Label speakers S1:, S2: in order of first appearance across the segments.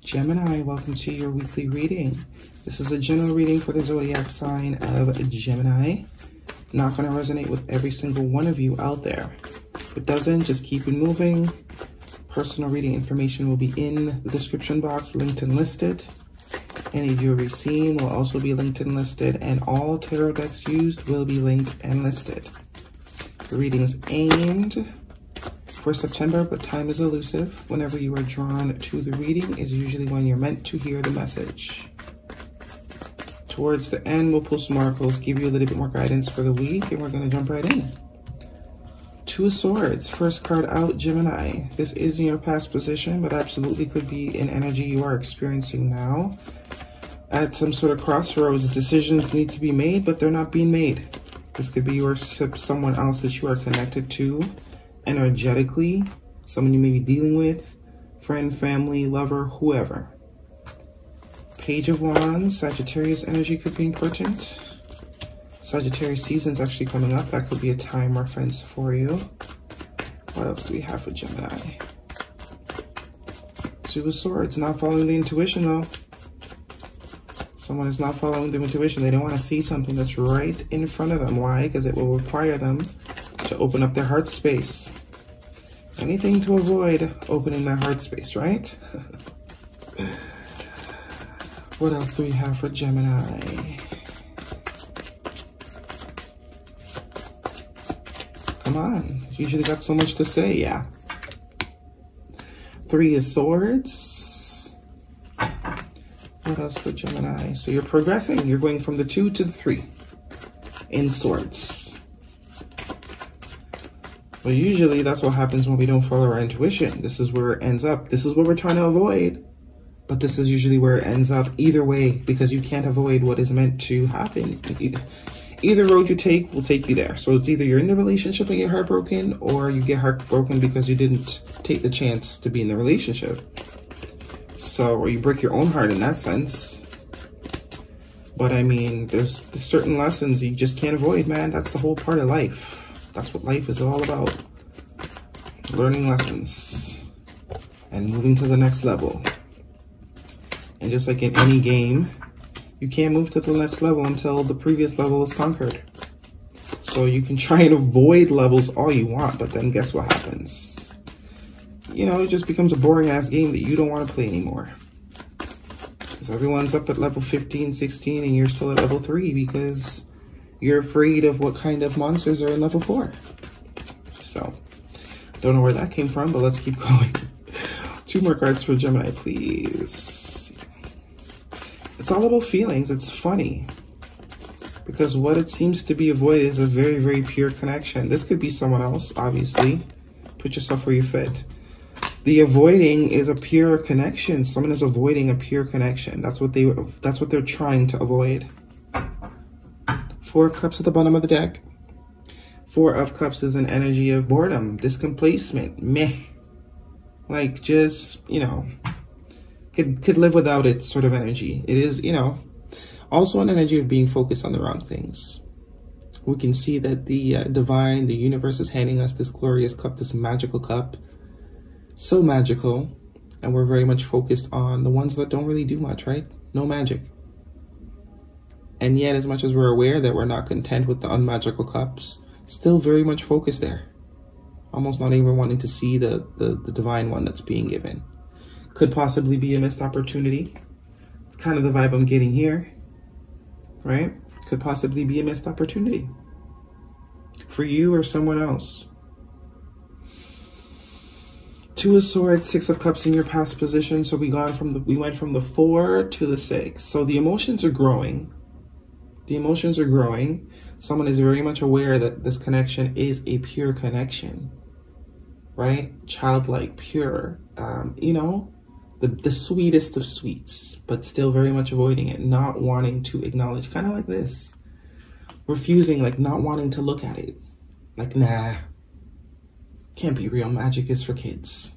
S1: Gemini, welcome to your weekly reading. This is a general reading for the zodiac sign of Gemini. Not going to resonate with every single one of you out there. If it doesn't, just keep it moving. Personal reading information will be in the description box, linked and listed. Any jewelry seen will also be linked and listed, and all tarot decks used will be linked and listed. The reading is aimed for September, but time is elusive. Whenever you are drawn to the reading is usually when you're meant to hear the message. Towards the end, we'll pull some oracles, give you a little bit more guidance for the week, and we're going to jump right in. Two of Swords, first card out, Gemini. This is in your past position, but absolutely could be an energy you are experiencing now. At some sort of crossroads, decisions need to be made, but they're not being made. This could be yours to someone else that you are connected to energetically, someone you may be dealing with, friend, family, lover, whoever. Page of Wands, Sagittarius energy could be important. Sagittarius season's actually coming up. That could be a time reference for you. What else do we have for Gemini? Two of Swords, not following the intuition though. Someone is not following the intuition. They don't want to see something that's right in front of them. Why? Because it will require them to open up their heart space. Anything to avoid opening that heart space, right? What else do we have for Gemini? Come on, usually got so much to say, yeah. Three of Swords. What else for Gemini? So you're progressing. You're going from the 2 to the 3 in Swords. Well, usually that's what happens when we don't follow our intuition. This is where it ends up. This is what we're trying to avoid. But this is usually where it ends up either way, because you can't avoid what is meant to happen. Either road you take will take you there. So it's either you're in the relationship and get heartbroken, or you get heartbroken because you didn't take the chance to be in the relationship. So, or you break your own heart in that sense. But I mean, there's certain lessons you just can't avoid, man. That's the whole part of life. That's what life is all about. Learning lessons and moving to the next level. And just like in any game, you can't move to the next level until the previous level is conquered. So you can try and avoid levels all you want, but then guess what happens? You know, it just becomes a boring ass game that you don't want to play anymore. Because everyone's up at level 15, 16, and you're still at level 3 because you're afraid of what kind of monsters are in level 4. So, don't know where that came from, but let's keep going. 2 more cards for Gemini, please. It's all about feelings. It's funny. Because what it seems to be avoided is a very, very pure connection. This could be someone else, obviously. Put yourself where you fit. The avoiding is a pure connection. Someone is avoiding a pure connection. That's what they're trying to avoid. 4 of Cups at the bottom of the deck. 4 of Cups is an energy of boredom, discomplacement, meh. Like just, you know, could live without it sort of energy. It is, you know, also an energy of being focused on the wrong things. We can see that the divine, the universe is handing us this glorious cup, this magical cup. So magical. And we're very much focused on the ones that don't really do much, right? No magic. And yet, as much as we're aware that we're not content with the unmagical cups, still very much focused there. Almost not even wanting to see the divine one that's being given. Could possibly be a missed opportunity. It's kind of the vibe I'm getting here, right? Could possibly be a missed opportunity for you or someone else. 2 of Swords, 6 of Cups in your past position. So we went from the 4 to the 6. So the emotions are growing. The emotions are growing. Someone is very much aware that this connection is a pure connection, right? Childlike, pure, you know, the sweetest of sweets, but still very much avoiding it, not wanting to acknowledge, kind of like this, refusing, like not wanting to look at it, like, nah, can't be real, magic is for kids,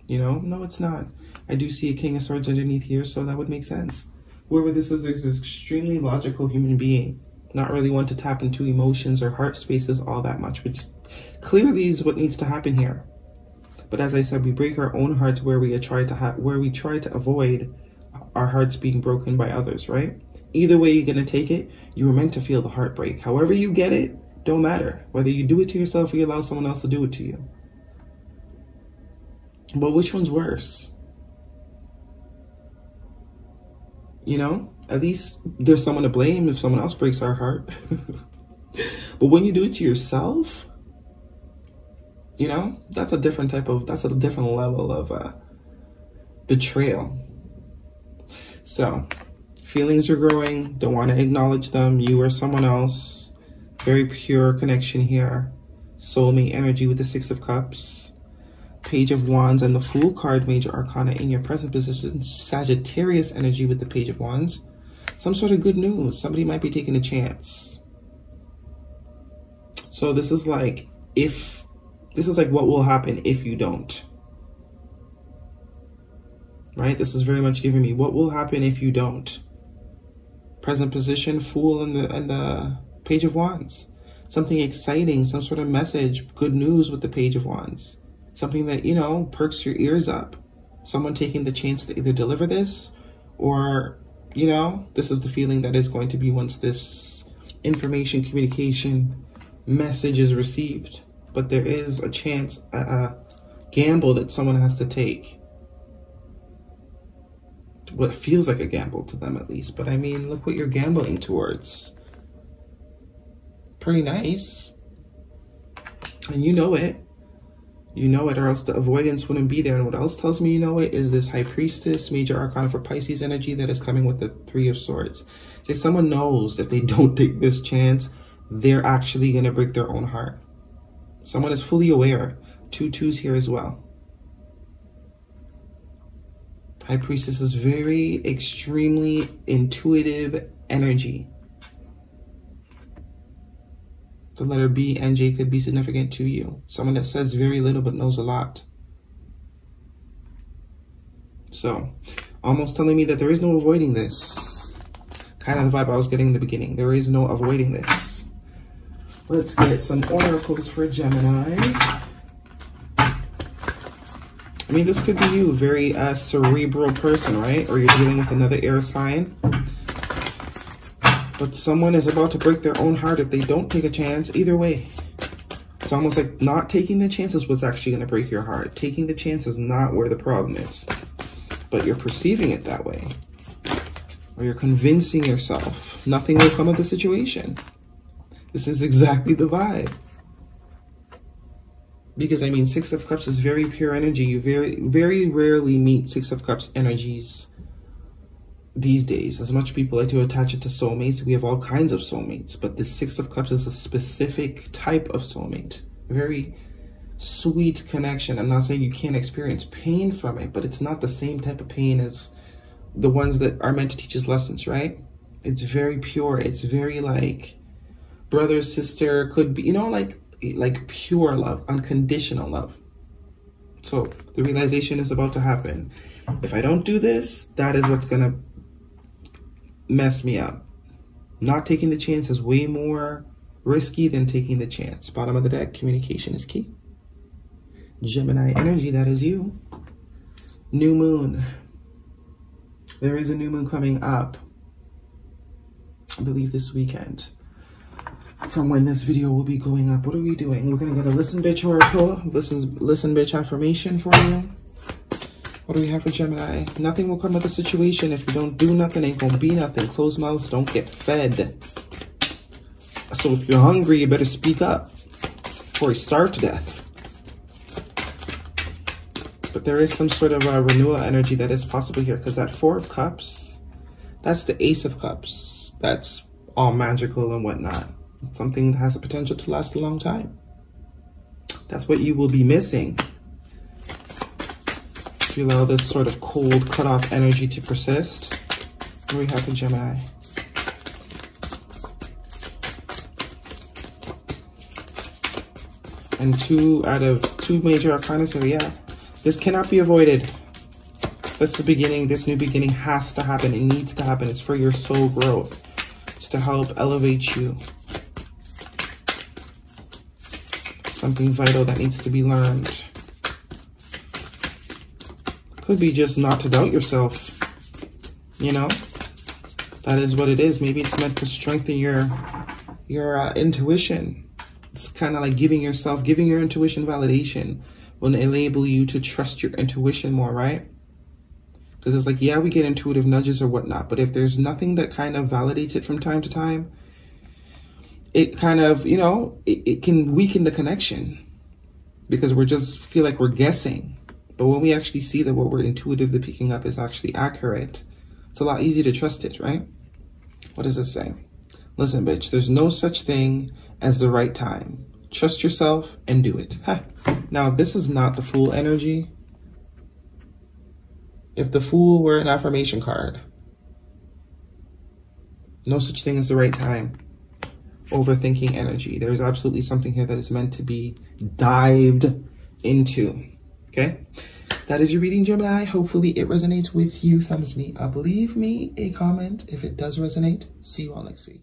S1: you know? No, it's not. I do see a King of Swords underneath here, so that would make sense. Whoever this is an extremely logical human being, not really one to tap into emotions or heart spaces all that much, which clearly is what needs to happen here. But as I said, we break our own hearts where we try to avoid our hearts being broken by others, right? Either way you're going to take it, you were meant to feel the heartbreak. However you get it, don't matter. Whether you do it to yourself or you allow someone else to do it to you. But which one's worse? You know, at least there's someone to blame if someone else breaks our heart. But when you do it to yourself, you know, that's a different level of betrayal. So, feelings are growing, don't want to acknowledge them, you or someone else. Very pure connection here. Soulmate energy with the Six of Cups. Page of Wands and the Fool card, major arcana in your present position. Sagittarius energy with the Page of Wands. Some sort of good news. Somebody might be taking a chance. So this is like what will happen if you don't. Right? This is very much giving me what will happen if you don't. Present position, Fool and the Page of Wands. Something exciting, some sort of message, good news with the Page of Wands. Something that, you know, perks your ears up. Someone taking the chance to either deliver this or, you know, this is the feeling that is going to be once this information, communication, message is received. But there is a chance, a gamble that someone has to take. What feels like a gamble to them at least. But I mean, look what you're gambling towards. Pretty nice. And you know it. You know it, or else the avoidance wouldn't be there. And what else tells me you know it is this High Priestess, major arcana for Pisces energy that is coming with the Three of Swords. It's like someone knows if they don't take this chance, they're actually going to break their own heart. Someone is fully aware. 2 2s here as well. High Priestess is very extremely intuitive energy. The letter B and J could be significant to you. Someone that says very little but knows a lot. So, almost telling me that there is no avoiding this. Kind of the vibe I was getting in the beginning. There is no avoiding this. Let's get some oracles for Gemini. I mean, this could be you, very cerebral person, right? Or you're dealing with another air sign. But someone is about to break their own heart if they don't take a chance. Either way, it's almost like not taking the chance is what's actually going to break your heart. Taking the chance is not where the problem is. But you're perceiving it that way. Or you're convincing yourself nothing will come of the situation. This is exactly the vibe. Because, I mean, Six of Cups is very pure energy. You very rarely meet Six of Cups energies these days. As much people like to attach it to soulmates, we have all kinds of soulmates. But the Six of Cups is a specific type of soulmate. Very sweet connection. I'm not saying you can't experience pain from it, but it's not the same type of pain as the ones that are meant to teach us lessons, right? It's very pure. It's very like brother, sister, could be, you know, like pure love, unconditional love. So the realization is about to happen. If I don't do this, that is what's gonna mess me up. Not taking the chance is way more risky than taking the chance. Bottom of the deck, communication is key. Gemini energy, that is you. New moon. There is a new moon coming up, I believe this weekend. From when this video will be going up. What are we doing? We're gonna get a listen bitch oracle, listen bitch affirmation for you. What do we have for Gemini? Nothing will come of the situation. If you don't do nothing, ain't gonna be nothing. Closed mouths don't get fed. So if you're hungry, you better speak up before you starve to death. But there is some sort of a renewal energy that is possible here, because that Four of Cups, that's the Ace of Cups. That's all magical and whatnot. Something that has the potential to last a long time. That's what you will be missing if you allow this sort of cold, cut-off energy to persist. What do we have for Gemini? And 2 out of 2 major arcana here, yeah. This cannot be avoided. This is the beginning. This new beginning has to happen. It needs to happen. It's for your soul growth. It's to help elevate you. Something vital that needs to be learned. Could be just not to doubt yourself, you know? That is what it is. Maybe it's meant to strengthen your intuition. It's kind of like giving your intuition validation. Will enable you to trust your intuition more, right? Because it's like, yeah, we get intuitive nudges or whatnot, but if there's nothing that kind of validates it from time to time, it kind of, you know, it can weaken the connection because we're just feel like we're guessing. But when we actually see that what we're intuitively picking up is actually accurate, it's a lot easier to trust it, right? What does it say? Listen, bitch, there's no such thing as the right time. Trust yourself and do it. Now, this is not the Fool energy. If the Fool were an affirmation card, no such thing as the right time. Overthinking energy. There's absolutely something here that is meant to be dived into. Okay? That is your reading, Gemini. Hopefully it resonates with you. Thumbs me up. Leave me a comment if it does resonate. See you all next week.